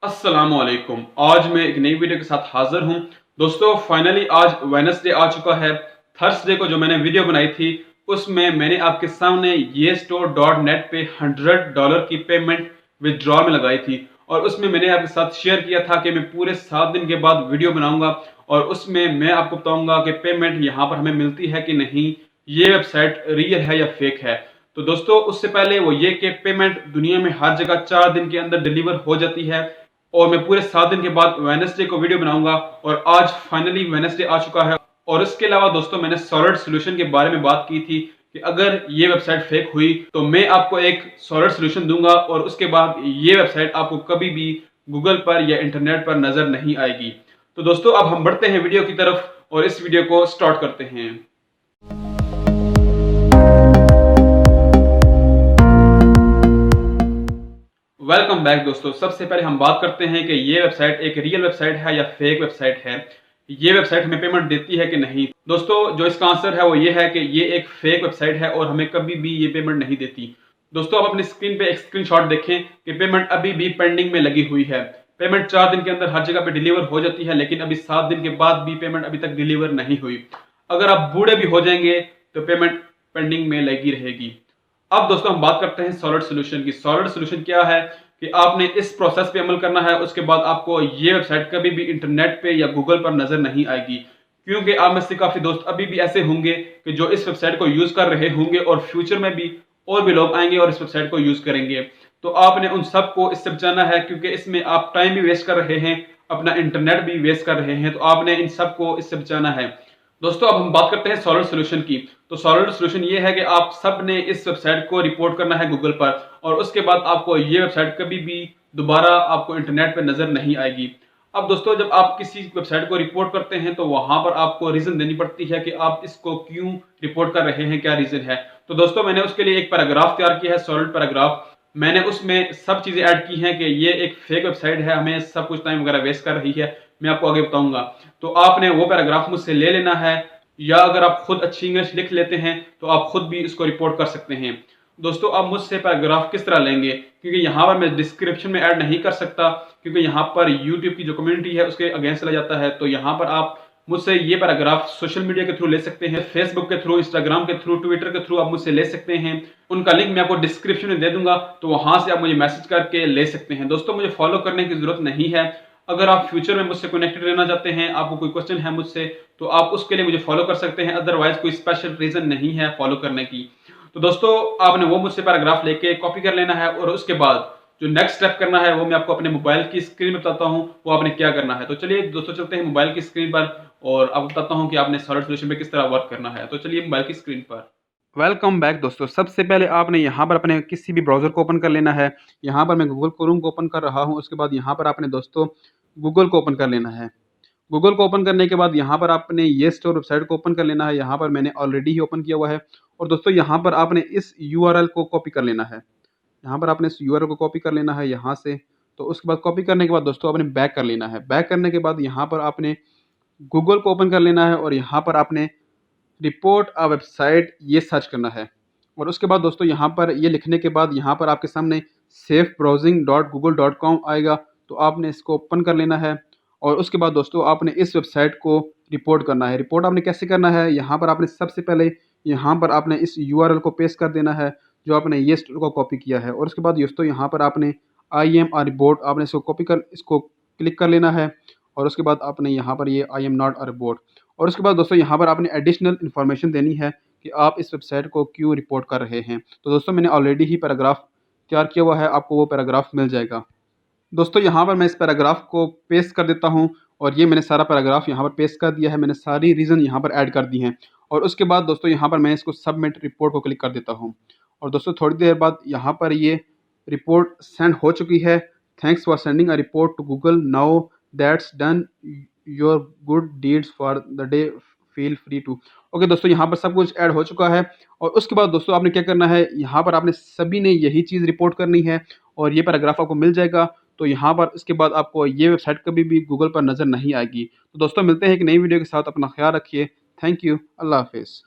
अस्सलामुअलैकुम। आज मैं एक नई वीडियो के साथ हाजिर हूं। दोस्तों फाइनली आज वेडनेसडे आ चुका है। थर्सडे को जो मैंने वीडियो बनाई थी उसमें मैंने आपके सामने ये स्टोर डॉट नेट पे $100 की पेमेंट विदड्रॉल में लगाई थी और उसमें मैंने आपके साथ शेयर किया था कि मैं पूरे 7 दिन के बाद वीडियो बनाऊंगा और उसमें मैं आपको बताऊंगा कि पेमेंट यहाँ पर हमें मिलती है कि नहीं, ये वेबसाइट रियल है या फेक है। तो दोस्तों उससे पहले वो ये कि पेमेंट दुनिया में हर जगह 4 दिन के अंदर डिलीवर हो जाती है और मैं पूरे 7 दिन के बाद वेडनेसडे को वीडियो बनाऊंगा और आज फाइनली वेडनेसडे आ चुका है। और इसके अलावा दोस्तों मैंने सॉलिड सोल्यूशन के बारे में बात की थी कि अगर ये वेबसाइट फेक हुई तो मैं आपको एक सॉलिड सोल्यूशन दूंगा और उसके बाद ये वेबसाइट आपको कभी भी गूगल पर या इंटरनेट पर नजर नहीं आएगी। तो दोस्तों अब हम बढ़ते हैं वीडियो की तरफ और इस वीडियो को स्टार्ट करते हैं। वेलकम बैक दोस्तों। सबसे पहले हम बात करते हैं कि ये वेबसाइट एक रियल वेबसाइट है या फेक वेबसाइट है। ये वेबसाइट हमें पेमेंट देती है कि नहीं। दोस्तों जो इसका आंसर है वो ये है कि ये एक फेक वेबसाइट है और हमें कभी भी ये पेमेंट नहीं देती। दोस्तों आप अपनी स्क्रीन पे एक स्क्रीनशॉट देखें कि पेमेंट अभी भी पेंडिंग में लगी हुई है। पेमेंट 4 दिन के अंदर हर जगह पे डिलीवर हो जाती है लेकिन अभी 7 दिन के बाद भी पेमेंट अभी तक डिलीवर नहीं हुई। अगर आप बूढ़े भी हो जाएंगे तो पेमेंट पेंडिंग में लगी रहेगी। अब दोस्तों हम बात करते हैं सॉलिड सोल्यूशन की। सॉलिड सोल्यूशन क्या है कि आपने इस प्रोसेस पे अमल करना है, उसके बाद आपको ये वेबसाइट कभी भी इंटरनेट पे या गूगल पर नजर नहीं आएगी। क्योंकि आप में से काफी दोस्त अभी भी ऐसे होंगे कि जो इस वेबसाइट को यूज कर रहे होंगे और फ्यूचर में भी और भी लोग आएंगे और इस वेबसाइट को यूज करेंगे। तो आपने उन सबको इससे बचाना है क्योंकि इसमें आप टाइम भी वेस्ट कर रहे हैं, अपना इंटरनेट भी वेस्ट कर रहे हैं। तो आपने इन सबको इससे बचाना है। दोस्तों अब हम बात करते हैं सॉलिड सोल्यूशन की। तो सॉलिड सोल्यूशन ये है कि आप सब ने इस वेबसाइट को रिपोर्ट करना है गूगल पर और उसके बाद आपको ये वेबसाइट कभी भी दोबारा आपको इंटरनेट पर नजर नहीं आएगी। अब दोस्तों जब आप किसी वेबसाइट को रिपोर्ट करते हैं तो वहां पर आपको रीजन देनी पड़ती है कि आप इसको क्यों रिपोर्ट कर रहे हैं, क्या रीजन है। तो दोस्तों मैंने उसके लिए एक पैराग्राफ तैयार किया है, सॉलिड पैराग्राफ। मैंने उसमें सब चीजें ऐड की हैं कि ये एक फेक वेबसाइट है, हमें सब कुछ टाइम वगैरह वेस्ट कर रही है। मैं आपको आगे बताऊंगा। तो आपने वो पैराग्राफ मुझसे ले लेना है या अगर आप खुद अच्छी इंग्लिश लिख लेते हैं तो आप खुद भी इसको रिपोर्ट कर सकते हैं। दोस्तों आप मुझसे पैराग्राफ किस तरह लेंगे, क्योंकि यहाँ पर मैं डिस्क्रिप्शन में ऐड नहीं कर सकता क्योंकि यहाँ पर यूट्यूब की जो कम्युनिटी है उसके अगेंस्ट चला जाता है। तो यहाँ पर आप मुझसे ये पैराग्राफ सोशल मीडिया के थ्रू ले सकते हैं, फेसबुक के थ्रू, इंस्टाग्राम के थ्रू, ट्विटर के थ्रू आप मुझसे ले सकते हैं। उनका लिंक मैं आपको डिस्क्रिप्शन में दे दूंगा तो वहां से आप मुझे मैसेज करके ले सकते हैं। दोस्तों मुझे फॉलो करने की जरूरत नहीं है। अगर आप फ्यूचर में मुझसे कनेक्टेड रहना चाहते हैं, आपको कोई क्वेश्चन है मुझसे, तो आप उसके लिए मुझे फॉलो कर सकते हैं। अदरवाइज कोई स्पेशल रीजन नहीं है फॉलो करने की। तो दोस्तों आपने वो मुझसे पैराग्राफ लेके कॉपी कर लेना है और उसके बाद जो नेक्स्ट स्टेप करना है वो मैं आपको अपने मोबाइल की स्क्रीन में बताता हूँ वो आपने क्या करना है। तो चलिए दोस्तों चलते हैं मोबाइल की स्क्रीन पर और आपको बताता हूँ कि आपने सॉलिड सोल्यूशन पे किस तरह वर्क करना है। तो चलिए मोबाइल की स्क्रीन पर। वेलकम बैक दोस्तों। सबसे पहले आपने यहाँ पर अपने किसी भी ब्राउज़र को ओपन कर लेना है। यहाँ पर मैं गूगल क्रोम को ओपन कर रहा हूँ। उसके बाद यहाँ पर आपने दोस्तों गूगल को ओपन कर लेना है। गूगल को ओपन करने के बाद यहाँ पर आपने ये स्टोर वेबसाइट को ओपन कर लेना है। यहाँ पर मैंने ऑलरेडी ही ओपन किया हुआ है और दोस्तों यहाँ पर आपने इस यूआरएल को कॉपी कर लेना है। यहाँ पर आपने इस यूआरएल को कॉपी कर लेना है यहाँ से। तो उसके बाद कॉपी करने के बाद दोस्तों आपने बैक कर लेना है। बैक करने के बाद यहाँ पर आपने गूगल को ओपन कर लेना है और यहाँ पर आपने रिपोर्ट अ वेबसाइट ये सर्च करना है। और उसके बाद दोस्तों यहाँ पर ये लिखने के बाद यहाँ पर आपके सामने safebrowsing.google.com आएगा। तो आपने इसको ओपन कर लेना है और उसके बाद दोस्तों आपने इस वेबसाइट को रिपोर्ट करना है। रिपोर्ट आपने कैसे करना है, यहाँ पर आपने सबसे पहले यहाँ पर आपने इस यूआरएल को पेस्ट कर देना है जो आपने ये स्टोर को कॉपी किया है। और उसके बाद दोस्तों यहाँ पर आपने आई एम अ रिपोर्ट आपने इसको कॉपी कर इसको क्लिक कर लेना है और उसके बाद आपने यहाँ पर ये I am not a report. और उसके बाद दोस्तों यहाँ पर आपने एडिशनल इन्फॉर्मेशन देनी है कि आप इस वेबसाइट को क्यों रिपोर्ट कर रहे हैं। तो दोस्तों मैंने ऑलरेडी ही पैराग्राफ तैयार किया हुआ है, आपको वो पैराग्राफ मिल जाएगा। दोस्तों यहाँ पर मैं इस पैराग्राफ को पेस्ट कर देता हूँ और ये मैंने सारा पैराग्राफ यहाँ पर पेस्ट कर दिया है। मैंने सारी रीज़न यहाँ पर ऐड कर दी हैं और उसके बाद दोस्तों यहाँ पर मैं इसको सबमिट रिपोर्ट को क्लिक कर देता हूँ। और दोस्तों थोड़ी देर बाद यहाँ पर ये रिपोर्ट सेंड हो चुकी है। Thanks for sending a report to Google, now that's done your good deeds for the day, feel free to. Okay दोस्तों यहाँ पर सब कुछ ऐड हो चुका है। और उसके बाद दोस्तों आपने क्या करना है, यहाँ पर आपने सभी ने यही चीज़ रिपोर्ट करनी है और ये पैराग्राफ आपको मिल जाएगा। तो यहाँ पर इसके बाद आपको ये वेबसाइट कभी भी गूगल पर नज़र नहीं आएगी। तो दोस्तों मिलते हैं एक नई वीडियो के साथ, अपना ख्याल रखिए। थैंक यू, अल्लाह हाफिज़।